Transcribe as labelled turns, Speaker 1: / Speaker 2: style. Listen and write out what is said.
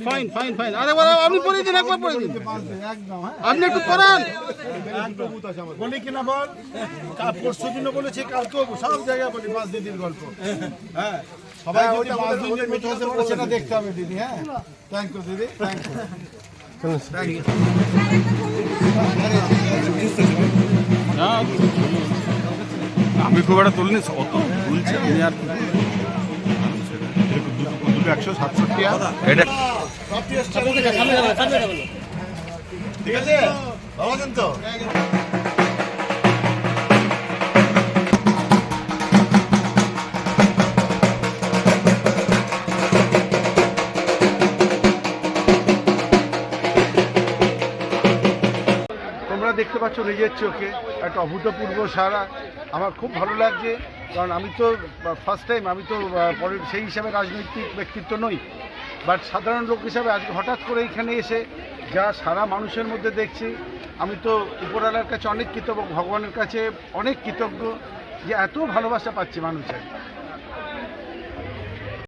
Speaker 1: Fine fine fine. আরেকবার আপনি পরে দিন, একবার পরে দিন, আপনি একটু পড়ান।
Speaker 2: বলি কিনা বল, পরশু দিনও বলেছি, কালকেও সব জায়গায় বলি বাস দিদির গল্প। হ্যাঁ, সবাই যদি বাস দিদির মিট হতে পারে সেটা দেখতে হবে দিদি। হ্যাঁ, থ্যাংক ইউ দিদি, থ্যাংক ইউ।
Speaker 3: আমি খুব একটা তুলিনি, অত তুলছে আমি আর 167 এটা
Speaker 2: ঠিক আছে, ভালো আছেন তো? তোমরা দেখতে পাচ্ছ নিজের চোখে একটা অভূতপূর্ব সাড়া। আমার খুব ভালো লাগছে, কারণ আমি তো ফার্স্ট টাইম, আমি তো সেই হিসাবে রাজনৈতিক ব্যক্তিত্ব নই, বাট সাধারণ লোক হিসাবে আজকে হঠাৎ করে এখানে এসে যা সারা মানুষের মধ্যে দেখছি, আমি তো উপরওয়ালার কাছে অনেক কৃতজ্ঞ, ভগবানের কাছে অনেক কৃতজ্ঞ যে এত ভালোবাসা পাচ্ছি মানুষের।